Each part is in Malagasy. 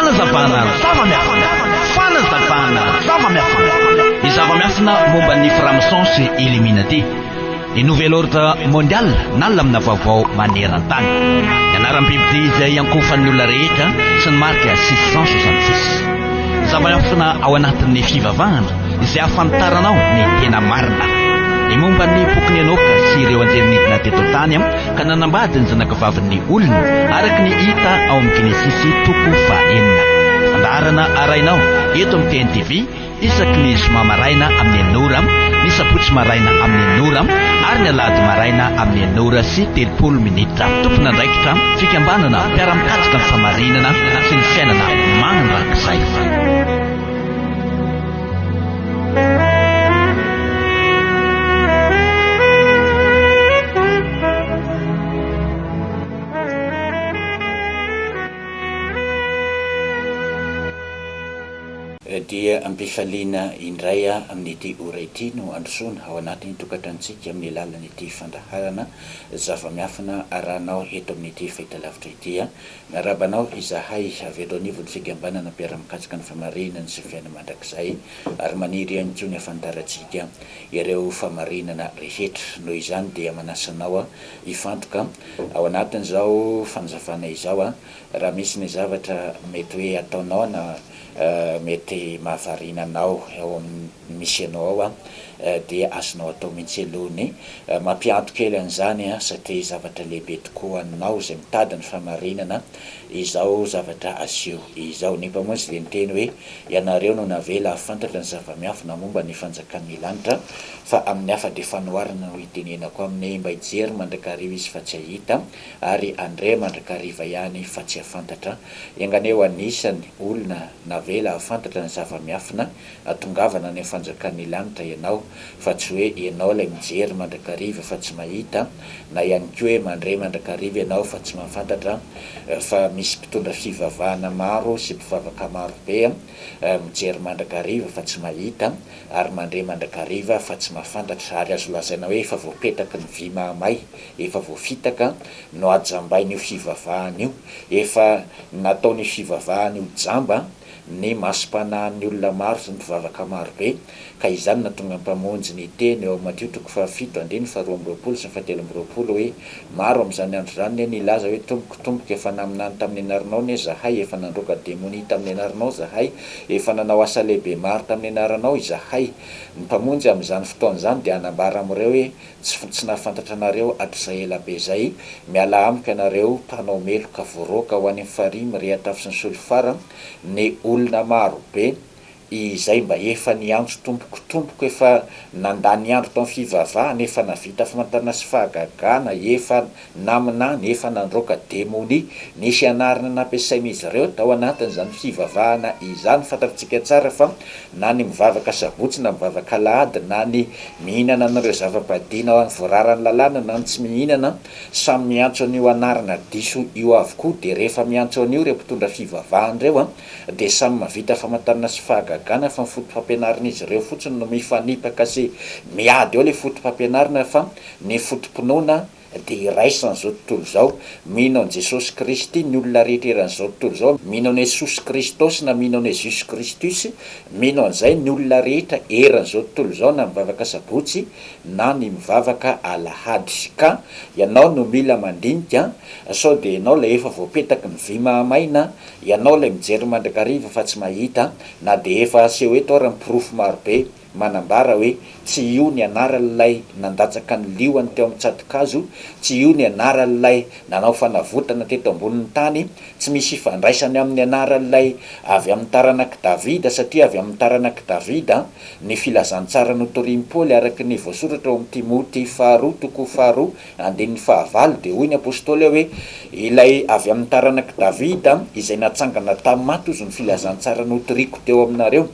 Fanazavana ny zava-miafina momba ny franc-maçon sy illuminati, ny nouvel ordre mondial na lamina vaovao maneran-tany, ny anaram-biby izay ankofan'ny olona rehetra sy ny marika 666. Zava-miafina ao anatin'ny fivavahana izay ahafantaranao ny tena marina, ny momba ny boky Enoka sy ireo anjelinidina teto tany ka nanambady ny zanakavavin'ny olona araka ny hita ao amin'ny Genesisy 4:4. Andarana arainao eto amin'ny TNTV isaky ny zoma maraina amin'ny 9h, ny sabotsy maraina amin'ny 9h ary ny alahady maraina amin'ny 9h30. Tompona andraikitra fikambanana mpiara-mikatsika ny famarinana sy ny fiainana mananrakizay. Dia ambifaliana indray amin'ity ora ity no androsoana ao anatin'ny tokatrantsika amin'ny alalan'ity fandaharana zava-miafina arahanao eto amin'ity fahitalavitra ity. Miarabanao izahay avy eto anivon'ny fikambanana mpiara-mikatsika ny famarinana sy fiainana mandrakizay ary maniry antsony afantarantsika ireo famarinana rehetra. Noho izany dia manasanao ifantoka ao anatin'izao fanazavana izao raha misy ny zavatra mety hoe ataonao na mety mahavarinanao eo amin'ny misy anao ao dia azonao atao mihitsy alohany mampianto kely an'izany satria zavatra lehibe tokoa anao izay mitady ny famarinana izao zavatra asio izao. Ny mpamonjy dia niteny hoe ianareo no navela afantatra ny zava-miafina momba ny fanjakan'ny lanitra fa amin'ny hafa dia fanoharana no itenenako amin'ny mba hijery mandrakariva izy fa tsy ahita ary andre mandrakariva ihany fa tsy afantatra. Ianganeo anisany olona navela afantatra ny zava-miafina atongavana ny fanjakan'ny lanitra ianao fa tsy hoe ianao ilay mijery mandrakariva fa tsy mahita na ihany koa hoe mandray mandrakariva ianao fa tsy mahafantatra fa misy mpitondra fivavahana maro sy mpivavaka maro be mijery mandrakariva fa tsy mahita ary mandray mandrakariva fa tsy mahafantatra ary azo lazaina hoe efa voapetaka ny vy mahamay, efa voafitaka no ajambain'io fivavahana io, efa nataony fivavahana io jamba ny masom-panahin'ny olona maro sy mpivavaka maro be ka izany natonga mpamonjy ny teny eo Mateo 7:2-20 sy 7:20 hoe maro amin'izany andro zany nilaza hoe tomboka efa naminany tamin'ny anaranao ne zahay, efa nandroka demoni tamin'ny anaranao zahay, efa nanao asa lehibe maro tamin'ny anaranao izahay. Ny mpamonjy amin'izany fotoan'izany dia anambara amin'ireo hoe tsy nahafantatra anareo hatrizay ela be zay, miala amika anareo mpanao meloka voaroka ho any amin'ny farimy rehatafo sy ny solifara ny olona maro be izay mba efa niantso tompoka efa nandany andro tao fivavahana, efa navita famantarana sy fahagagana, efa naminany, efa nandroka demoni. Nisy anarana nampiasain'izy ireo tao anatin'izany fivavahana izany. Fantatsika tsara fa na ny mivavaka sabotsy na mivavaka alahady na ny mihinana an'ireo zava-padina voararany lalàna na ny tsy mihinana samy miantso an'io anarana diso io avokoa. Dia rehefa miantso an'io ireo mpitondra fivavahana ireo dia samy mavita famantarana sy fahagagana fa ny fotom-pampianarana izy ireo fotsiny no mifanipaka sy miady eo ilay fotom-pampianarana fa ny fotom-pinoana dia iraisan'izao tontolo izao. Mino an' Jesosy Kristy ny olona rehetra eran'izao tontolo izao, mino an' Jesosy Kristosy na mino an' Jesus Kristus, mino an'izay ny olona rehetra eran'izao tontolo izao na mivavaka sabotsy na ny mivavaka alahady. Ka ianao no mila mandinika sao dia ianao ilay efa voapetaky ny vy mahamaina, ianao ilay mijery mandrakariva fa tsy mahita na dia efa aseho eto ary mipirofo maro be manambara hoe tsy io ny anaran'ilay nandatsaka ny liony teo amin'ny tsato-kazo, tsy io ny anaran'ilay nanao fanavotana teto ambonin'ny tany, tsy misy ifandraisany amin'ny anaran'ilay avy amin'ny taranaky Davida satria avy amin'ny taranaky Davida ny filazantsara notorian'i Paoly araka ny voasoratra ao amin'ny Timoty 2:4-5 dia hoy ny apôstôly hoe ilay avy amin'ny taranaky Davida izay natsangana tamin'ny maty ozy ny filazantsara notoriako teo aminareo,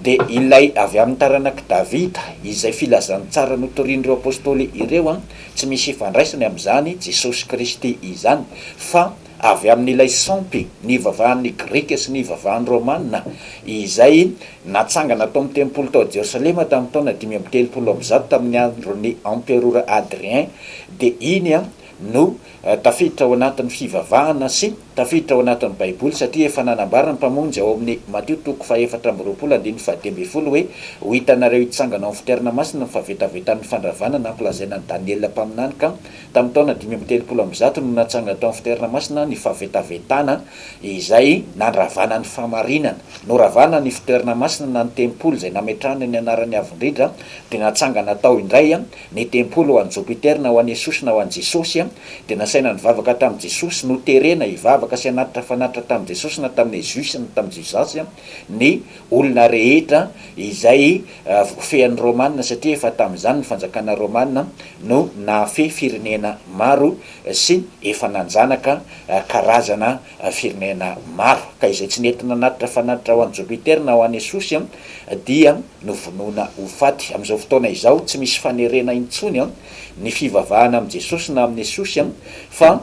dia ilay avy amin'ny taranaky Davida izay filazantsara notorian'ireo apôstôly ireo tsy misy ifandraisany amin'izany Jesosy Kristy izany fa avy amin'ilay sampy ny vavahan'ny Grika sy ny vavahan'ny Romanina izay natsangana tao amin'ny tempolo tao Jerosalema tamin'ny taona 530 tamin'ny andron'ny emperora Adrien. Dia iny no tafiditra ao anatin'ny fivavahana sy tafiditra ao anatin'ny baiboly satria efa nanambara ny mpamonjy ao amin'ny Mateo 7:20 hoe ho hitanareo hitsangana ao amin'ny fitoerana masina ny fahavetavetan'ny fandravanana nampilazaina ny Daniela mpaminany ka tamin'ny taona 530 no natsangana tao amin'ny fitoerana masina ny fahavetavetana izay nandravana ny famarinana no ravana ny fitoerana masina na ny tempoly izay nametrahana ny anaran'ny avindrindra dia natsangana tao indray ny tempoly ho an'ny Jupiter na ho an'ny Jesosy na ho an'ny Jesosy dia nasaina nivavaka tamin'i Jesosy no terena hivavaka sy anatitra fanatitra tamin'i Jesosy na tamin'ny Jésus na tamin'i Jesasy ny olona rehetra izay fean'ny Romanina satria efa tamin'izany ny fanjakana Romanina no nahafe firenena maro sy efa nanjanaka karazana firenena maro ka izay tsy nentina anatitra fanatitra ho an'ny Jupiter na ho an'ny Jesosy dia novonoana ho faty amin'izao fotoana izao tsy misy fanerena intsony ny fivavahana amin'ny Jesosy na amin'ny Jesosy fa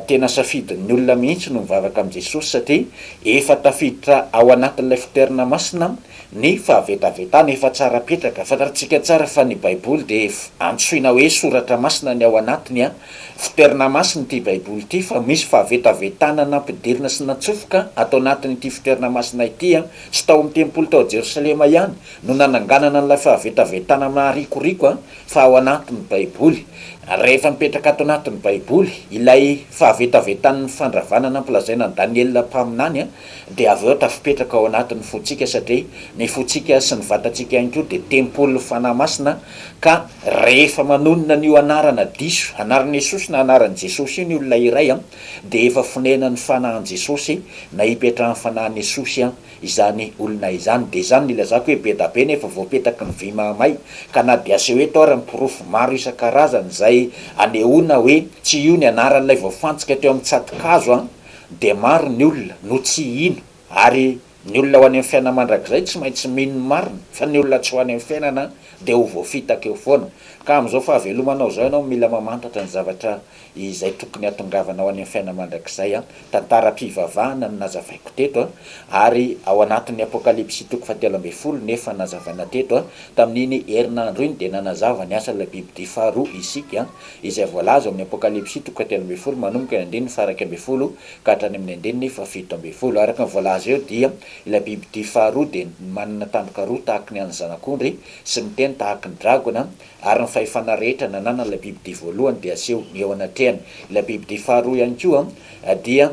tena safidin'ny olona mihitsy no mivavaka amin'ny Jesosy satria efa tafiditra ao anatin'ilay fitoerana masina ny fahavetavetana efa tsara petraka fantarantsika tsara fa ny baiboly dia antsoina hoe soratra masina ny ao anatiny fitoerana masina ity baiboly ity fa misy fahavetavetana nampidirina sy natsofoka atao anatin'ity fitoerana masina ity tsy tao amin'ny tempoly tao Jerosalema ihany no nananganana n'ilay fahavetavetana maharikoriko fa ao anatin'ny baiboly rehefa mipetraka ato anatin'ny baiboly ilay fahavetavetan'ny fandravanana nampilazaina ny Daniela mpaminany dia avy eo tafipetraka ao anatin'ny fontsika satria ny fontsika sy ny vatantsika ihany koa dia tempoly fanahy masina ka rehefa manonona n'io anarana diso anaran'i Jesosy na anaran'i Jesosy io ny olona iray dia efa fonena ny fanahin'i Jesosy na hipetrahan'ny fanahin'i Jesosy izany olona izany dia izany ny ilazako hoe be da be nefa voapetaka ny vy mahamay ka na dia aseho eto ary miporofo maro isan-karazany izay anehoana hoe tsy io ny anaran'ilay voafantsika teo amin'ny tsatokazo dia maro ny olona no tsy ino ary ny olona ho any amin'ny fiainana mandrakizay tsy maintsy mino ny marina fa ny olona tsy ho any amin'ny fiainana dia ho voafitaka eo foana ka amin'izao fahavelomanao zao ianao mila mamantatra ny zavatra izay tokony hatongavanao any amin'ny fiainana mandrakizay tantaram-pivavahana no nazavaiko teto ary ao anatin'ny apokalipsy 7:20 nefa nazavaina teto tamin'iny herinandro iny dia nanazava ny asan'ilay biby faharoa isika izay voalaza amin'ny apokalipsy 7:20 manomboka ny andininy faraka 20 ka hatrany amin'ny andininy 7:20 araka ny voalaza eo dia ilay biby faharoa dia manana tandroka roa tahaka ny an'ny zanak'ondry sy miteny tahaka ny dragona ary ny fahefana rehetra nanana ilay biby voalohany dia aseho eo anatrehany ilay biby faharoa ihany koa dia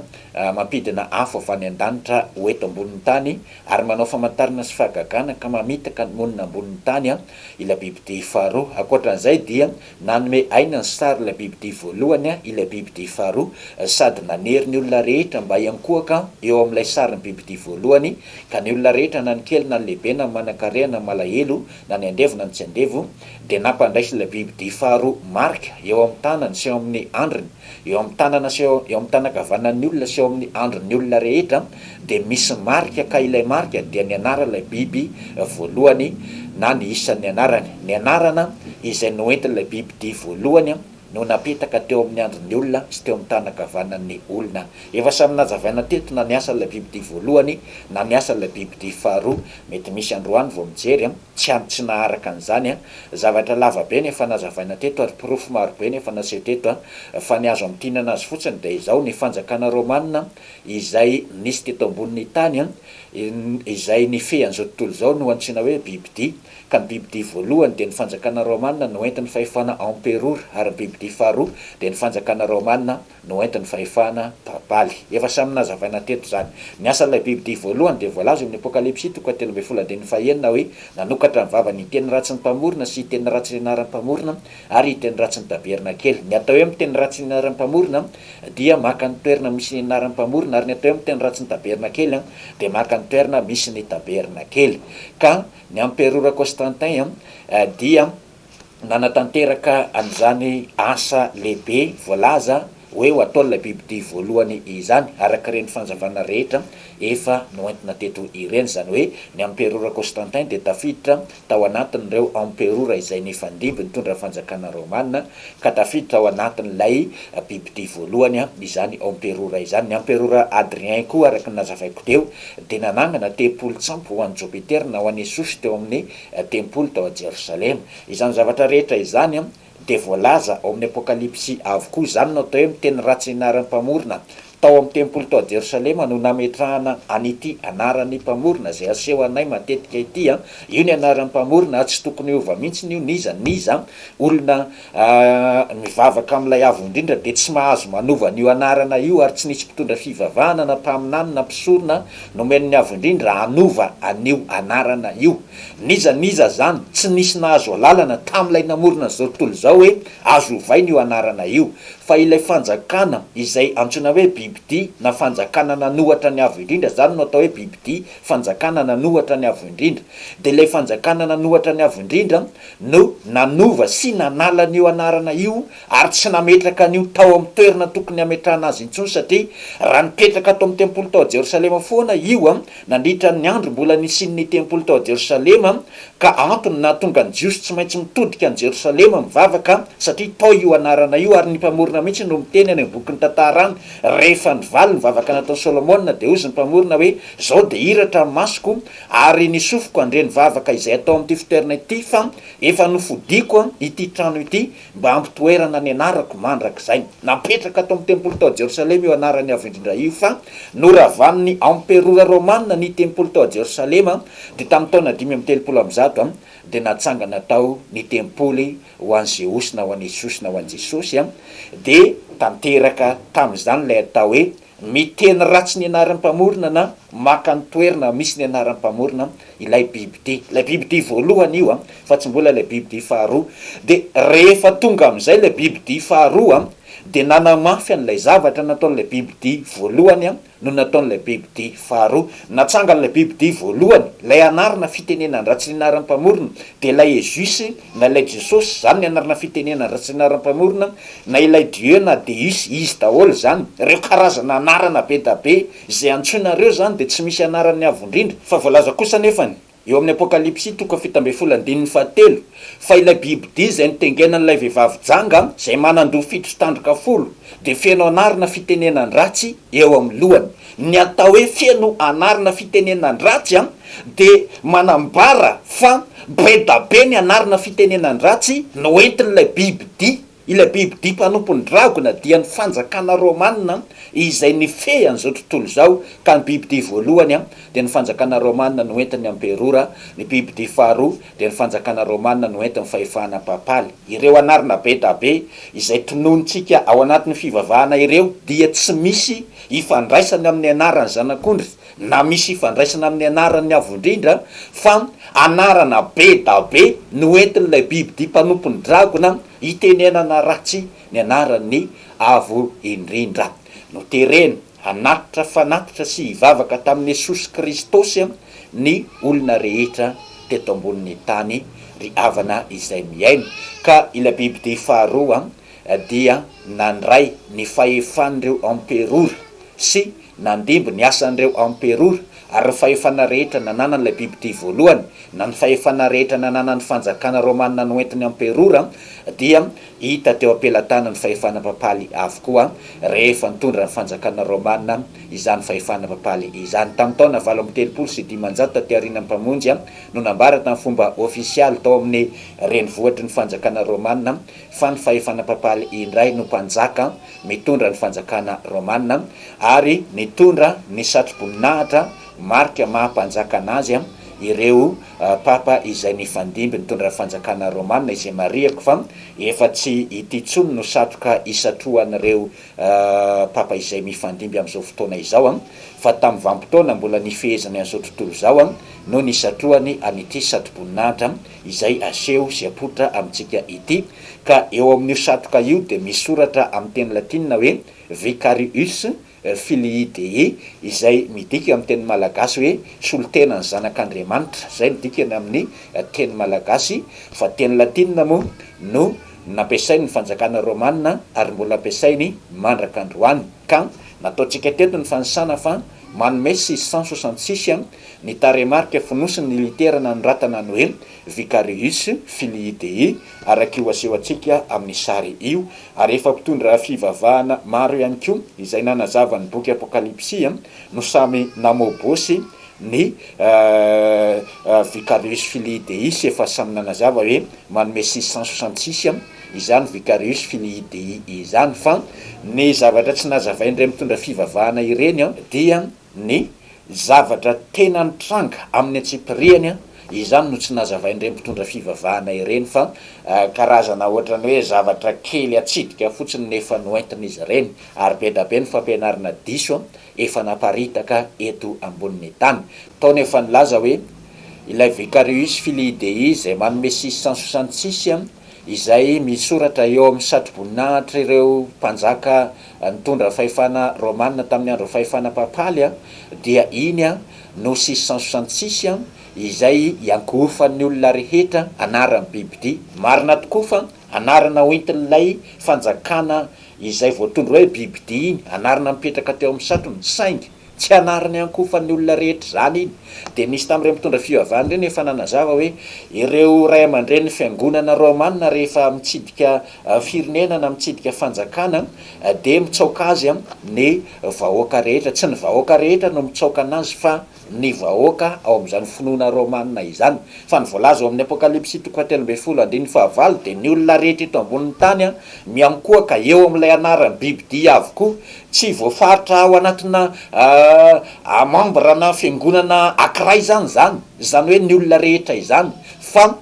mampidina afo avy any an-danitra hoeto ambonin'ny tany ary manao famantarana sy fahagagana ka mamitaka ny monina ambonin'ny tany ilay biby faharoa akoatran'izay dia nanome aina ny sary ilay biby voalohany ilay biby faharoa sady nanery ny olona rehetra mba hiankohaka eo amin'ilay saryny biby voalohany ka ny olona rehetra na ny kely na ny lehibe na manan-karea na malahelo na ny andevo na ny tsy andevo dia nampandraisy ilay biby faharoa marika eo amin'ny tanany sy eo amin'ny andriny eo amin'ny tanana sy eo amin'ny tanakavanan'ny olona sy eo amin'ny andron'ny olona rehetra dia misy marika ka ilay marika dia ny anaran'ilay biby voalohany na ny isan'ny anarany ny anarana izay noentin'ilay biby voalohany no napetaka teo amin'ny andron'ny olona sy teo amin'ny tanakavanan'ny olona efa samy nazavaina teto na ny asan'ilay biby voalohany na ny asan'ilay biby faharoa mety misy androany vao mijery tsy naharaka an'izany zavatra lavabe nefa nazavaina teto ary porofo marobe nefa naseho teto fa ny azo amin'tinana azy fotsiny dia izao ny fanjakana Romanina izay nisy teto ambonin'ny tany izay ny fean'izao tontolo izao no antsoina hoe bibidia ka ny bibidia voalohany dia ny fanjakana Romanina no entin'ny fahefana emperora ary bibidia faharoa dia ny fanjakana Romanina no entin'ny fahefana babaly efa samy nazavaina teto zany ny asan'ilay bibidia voalohany dia voalaza amin'ny apokalipsy 7:21 hoe nanokatra ny vavany hiteny ratsy ny mpamorona sy hiteny ratsy ny anaran'ny mpamorona ary hiteny ratsy ny taberna kely ny atao hoe miteny ratsy ny anaran'ny mpamorona dia maka ny toerana misy ny anaran'ny mpamorona ary ny atao hoe miteny ratsy ny taberna kely dia maka ny toerana misy ny taberna kely ka ny emperora Constantin dia nanatanteraka an'izany asa lehibe voalaza hoe ho ataon'ilay bibidia voalohany izany araka ireny fanjavana rehetra efa noentina teto ireny zany hoe ny emperora Constantin dia tafiditra tao anatin'ireo emperora izay nifandimby nitondra fanjakana Romanina ka tafiditra ao anatin'ilay bibidia voalohany izany emperora izany ny emperora Adrien koa araka ny nazavaiko teo dia nanangana tempolo tsampo ho an'ny Jupiter na ho an'ny Jesosy teo amin'ny tempolo tao a Jerosalema izany zavatra rehetra izany dia voalaza ao amin'ny apokalypsy avokoa zany no atao hoe miteny ratsy anaran'ny mpamorona tao amin'ny tempolo tao Jerosalema no nametrahana an'ity anaran'ny mpamorona zay aseho anay matetika ity io ny anaran'ny mpamorona tsy tokony ova mihitsy io niza olona mivavaka amin'ilay avo indrindra dia tsy mahazo manova an'io anarana io ary tsy nisy mpitondra fivavahana na mpaminany na mpisorona nomen'ny avo indrindra anova an'io anarana io niza zany tsy nisy nahazo alalana tamin'ilay namorona zao tontolo zao hoe azo ovainy io anarana io fa ilay fanjakana izay antsoina hoe bibidia na fanjakana nanohatra ny avo indrindra zany no atao hoe bibidia fanjakana nanohatra ny avo indrindra dia ilay fanjakana nanohatra ny avo indrindra no nanova sy nanala n'io anarana io ary tsy nametraka an'io tao amin'ny toerana tokony hametrahana azy intsony satria raha nipetraka atao amin'ny tempolo tao Jerosalema foana io nandritra ny andro mbola nisin'ny tempolo tao Jerosalema ka antony nahatonga ny jiosy tsy maintsy mitodika any Jerosalema mivavaka satria tao io anarana io ary ny mpamorona mihitsy no miteny any bokin'ny tantarany rehefa nivaly nivavaka nataon'i Solomona dia ozy ny mpamorona hoe zao dia hiratra ny masoko ary nisofiko andre nivavaka izay atao amin'ity fitoerana ity fa efa nofodiko ity trano ity mba ampitoerana ny anarako mandrak'izay napetraka atao amin'ny tempolo tao Jerosalema io anarany avo indrindra io fa noravan'ny emperora romanina ny tempolo tao Jerosalema dia tamin'ny taona 530 dia natsangana tao ny tempoly ho an'i Zeosy na ho an'i Jesosy na ho an'i Jesosy dia tanteraka tamin'izany ilay atao hoe miteny ratsy ny anaran'ny mpamorona na maka ny toerana misy ny anaran'ny mpamorona ilay bibidia voalohany io fa tsy mbola ilay bibidia faharoa dia rehefa tonga amin'izay ilay bibidia faharoa dia nanamafy an'ilay zavatra nataon'ilay bibidia voalohany no nataon'ilay bibidia faharoa natsangan'ilay bibidia voalohany ilay anarana fitenenany ratsy ny anaran'ny mpamorona dia ilay Jesosy na ilay Jesosy zany ny anarana fitenenany ratsy ny anaran'ny mpamorona na ilay Dieu na Deus izy daholo zany ireo karazana anarana be da be izay antsoinareo zany dia tsy misy anarany avo indrindra fa voalaza kosa nefany eo amin'ny apokalypsy 7:17 fa ilay bibidia izay nitengenan'ilay vehivavy janga izay manandoha fitro tandroka folo dia feno anarana fitenenany ratsy eo amin'ny lohany ny atao hoe feno anarana fitenenany ratsy dia manambara fa be da be ny anarana fitenenany ratsy no entin'ilay bibidia ilay bibidia mpanompony dragona dia ny fanjakana romanina izay nifehy an'izao tontolo zao ka ny bibidia voalohany dia ny fanjakana romanina no entin'ny emperora ny bibidia faharoa dia ny fanjakana romanina no entin'ny fahefahana papaly ireo anarana be da be izay tononitsika ao anatin'ny fivavahana ireo dia tsy misy ifandraisany amin'ny anarany zanak'ondry na misy ifandraisana amin'ny anarany avo indrindra fa anarana be da be no entin'ilay bibidia mpanompony dragona itenenana ratsy ny anaran'ny avo indrindra no terena hanatitra fanatitra sy hivavaka tamin'ny Jesosy Kristosy ny olona rehetra teto ambonin'ny tany ry havana izay miaina ka ilay bibidia faharoa dia nandray ny fahefan'ireo emperora sy nandimby ny asan'ireo emperora ary fahefana rehetra nananan'ilay bibidia voalohany na ny fahefana rehetra nananan'ny fanjakana romanina no entin'ny emperora dia hita teo ampelatana ny fahefana papaly avokoa rehefa nitondra ny fanjakana romanina izany fahefana papaly izany tamin'ny taona 730 taty aorian'ny mpamonjy no nambara tamin'ny fomba ofisialy tao amin'ny renivohitry ny fanjakana romanina fa ny fahefana papaly indray no mpanjaka mitondra ny fanjakana romanina ary nitondra ny satroboninahitra marika mahampanjaka anazy ireo papa izay nifandimby nitondra ny fanjakana romanina izay mariako fa efa tsy ity tsony no satroka isatroan'ireo papa izay mifandimby amin'izao fotoana izao fa tamin'ny vanim-potoana mbola nifehezany an'izao tontolo zao no nisatroany an'ity satroboninahitra izay aseho sy apotra amintsika ity ka eo amin'io satroka io dia misoratra amin'ny teny latinina hoe Vicarius Filii Dei izay midika amin'ny teny malagasy hoe solitenany zanak'Andriamanitra zay midikany amin'ny teny malagasy fa teny latinina moa no nampiasainy ny fanjakana romanina ary mbola ampiasainy mandraka androany ka nataontsika teto ny fanisana fa manome 666 ny taremarika fonosiny ny literana noratana ny hoe Vicarius Filii Dei araka io aseho atsika amin'ny sary io ary efa mpitondra fivavahana maro ihany koa izay nanazavany boky apokalypsia no samy namobosy ny Vicarius Filii Dei efa samy nanazava hoe manome 666 izany vicarius filii dei izany, fa ny zavatra tsy nazavaindray mitondra fivavahana ireny dia ny zavatra tena nitranga amin'ny antsipiriany izany no tsy nazavaindray mitondra fivavahana ireny, fa karazana ohatrany hoe zavatra kely atsidika fotsiny nefa noentina izy ireny, ary be da be ny fampianarana diso efa naparitaka eto ambonin'ny tany. Taony efa nilaza hoe ilay vicarius filii dei izay manome 666 izay misoratra eo amin'ny satroboninahitra ireo mpanjaka nitondra fahefana romanina tamin'ny andro fahefana papaly dia iny no 666 izay iankofan'ny olona rehetra anaran'ny bibidia. Marina tokoa fa anarana oentin'ilay fanjakana izay voatondra hoe bibidia iny, anarana mipetraka teo amin'ny satrony, saingy tsy anarany ankofan'ny olona rehetra zany iny. De nisy tamin'ireo mitondra fivavahana reny efa nanazava hoe ireo ray aman-dreny fiangonana romanina rehefa mitsidika firenena mitsidika fanjakana de mitsaoka azy ny vahoaka rehetra, tsy ny vahoaka rehetra no mitsaoka anazy fa ny vahoaka ao amin'izany finoana romanina izany. Fa ny voalaza ao amin'ny apokalipsy 3:15 de ny olona rehetra eto ambonin'ny tany miankohaka eo amin'ilay anaran'ny bibidia avokoa, tsy voafaritra ao anatina membrana fiangonana ankiray zany hoe ny olona rehetra izany, fa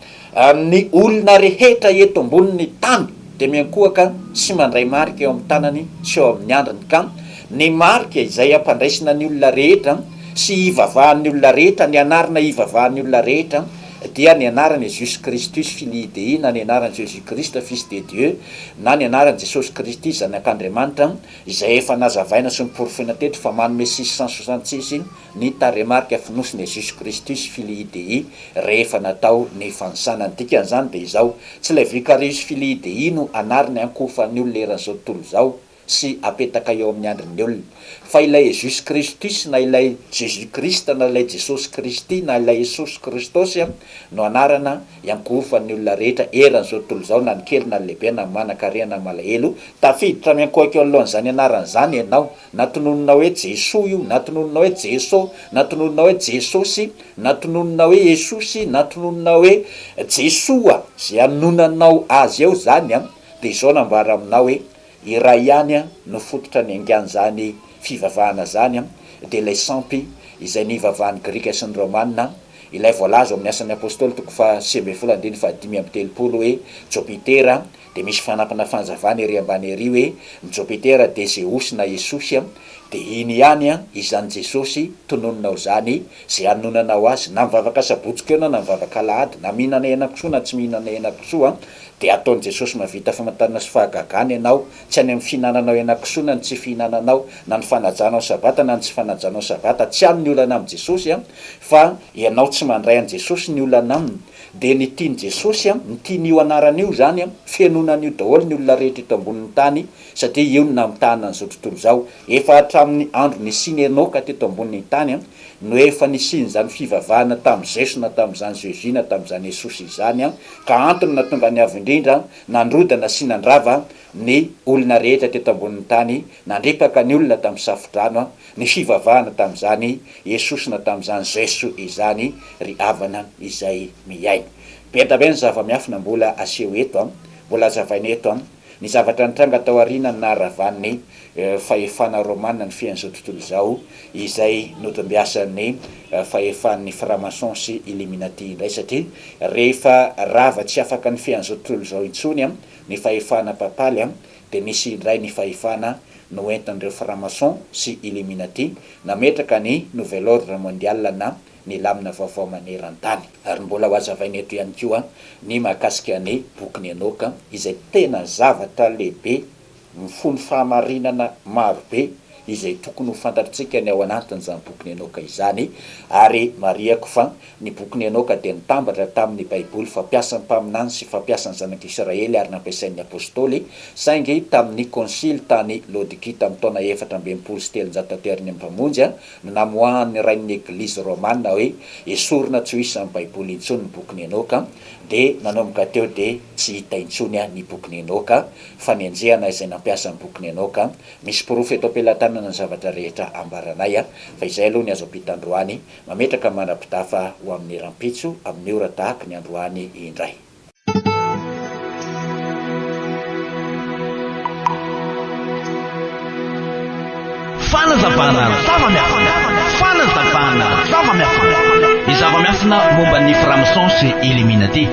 ny olona rehetra eto ambonin'ny tany de miankohaka sy mandray marika eo amin'ny tanany sy eo amin'ny andriny. Ka ny marika izay ampandraisina ny olona rehetra sy ivavahan'ny olona rehetra, ny anarana ivavahan'ny olona rehetra dia ny anaran'i Jésus Christus filii dei, na ny anaran'i Jésus Christ fils de Dieu, na ny anaran'i Jesosy Kristy zanak'Andriamanitra, izay efa nazavaina sy niporofena teto fa manome 666 ny taremarika finosiny Jésus Christus filii dei rehefa natao ny fansanany. Dikan'izany de izao, tsy ilay vicarius filii dei no anarany ankofan'ny olona eran'izao tontolo zao sy apetaka eo amin'ny andrin'ny olona, fa ilay Jésus Christus na ilay Jésus Christ na ilay Jesosy Kristy na ilay Jesosy Kristosy no anarana iankofan'ny olona rehetra eran'izao tontolo zao, na ny kely na ny lehibe, na manan-karea na malahelo. Tafiditra miankohaka eo alohan'izany anaran'izany ianao, natononona hoe Jesoa io, natononona hoe Jeso, natononona hoe Jesosy, natononona hoe Jesosy, natononona hoe Jesoa, zay anonanao azy eo zany de izao nambara aminao hoe iray ihany no fototra ny angan'izany fivavahana zany de lay sampy izay nivavahan'ny grika sy ny romanina, ilay voalaza amin'ny asan'ny apôstôly 7:5-7 hoe Jupiter de misy fanampina fanjavana ery ambany ery hoe Jupiter de Zeus na Jesosy de iny ihany izany Jesosy tonononao zany zay anonanao azy, na mivavaka sabotsika eo na mivavaka alahady, na mihinana henan-kisoa na tsy mihinana henan-kisoa de ataon'i Jesosy mavita famantarana sy fahagagana ianao, tsy any amin'ny fihinananao henan-kisoa na ny tsy fihinananao, na ny fanajanao sabata na ny tsy fanajanao sabata, tsy any ny olana amin'i Jesosy fa ianao tsy mandray an' Jesosy ny olana aminy. De ny tiany Jesosy ny tian'io anaran'io zany fianonan'io daholo ny olona rehetra eto ambonin'ny tany, satria io no namitahana an'izao tontolo zao. Efa hatramin'ny andro nisiny Enoka teto ambonin'ny tany no efa nisiny zany fivavahana tamin'i Jeso na tamin'izany Jésus na tamin'izany Jesosy izany ka antony natonga ny avo indrindra nandrodana sy nandrava ny olona rehetra teto ambonin'ny tany, nandrepaka ny olona tamin'ny safodrano ny fivavahana tamin'izany Jesosy na tamin'izany Jeso izany ry havana izay miaina. Betabe ny zava-miafina mbola aseho eto mbola azavaina eto ny zavatra nitranga tao aoriana naharavan'ny fahefana romanina ny fiain'izao tontolo zao izay notombiasan'ny fahefan'ny franc-maçon sy illuminati indray, satria rehefa rava tsy afaka ny fiain'izao tontolo zao intsony ny fahefana papaly de misy indray ny fahefana no entin'ireo franc-maçon sy illuminati nametraka ny nouvel ordre mondial na ny lamina vaovao maneran-tany. Ary mbola ho azavaina eto ihany koa ny mahakasika ny bokin'ny Enoka izay tena zavatra lehibe mifono fahamarinana marobe izay tokony ho fantatritsika ny ao anatin'izany bokin'ny Enoka izany. Ary mariako fa ny bokin'ny Enoka dia nitambatra tamin'ny baiboly fampiasan'ny mpaminany sy fampiasan'ny zanak'Israely ary nampiasain'ny apôstôly, saingy tamin'ny konsily tany Laodikia tamin'ny taona 437 mpamonjy no namoahan'ny rain'ny eglizy romanina hoe esorina tsy ho isan'ny baiboly intsony ny bokin'ny Enoka, de nanomboka teo de tsy hita intsony ny bokin'ny Enoka fa ny anjehana izay nampiasa ny bokin'ny Enoka. Misy profeta am-pelantanana ny zavatra rehetra ambaranay fa izay aloha ny azo ampita-androany mametraka mandrapitafa ho amin'ny rampitso amin'ny ora tahaka ny androany indray. fanazavana zava-miafina fanazavana zava-miafina ny zava-miafina momba ny franc-maçon sy illuminati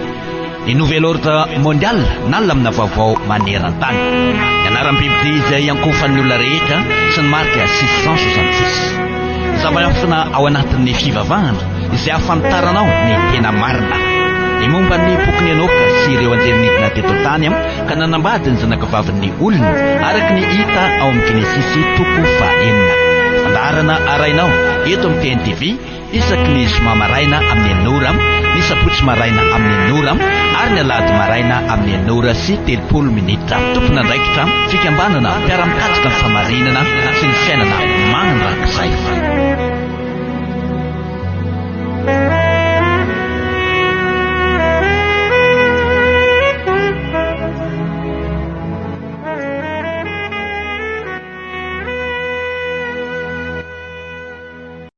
ny nouvel ordre mondial nalamina vaovao maneran-tany ny anaram-biby izay ankofan'ny olona rehetra sy ny marika 666 zava-miafina ao anatin'ny fivavahana izay ahafantaranao ny tena marina ny momba ny boky ny enoka sy ireo anjelinidina teto tany ka nanambady ny zanakavavin'ny olona araka ny hita ao amin'ny Genesisy toko 4 fandaharana arainao eto amin'ny TNTV isaky ny zoma maraina amin'ny 9 ny sabotsy maraina amin'ny 9 ary ny alahady maraina amin'ny 9 sy 30 minitra tompona andraikitra fikambanana mpiara-mikatsika ny famarinana sy ny fiainana mandrakizay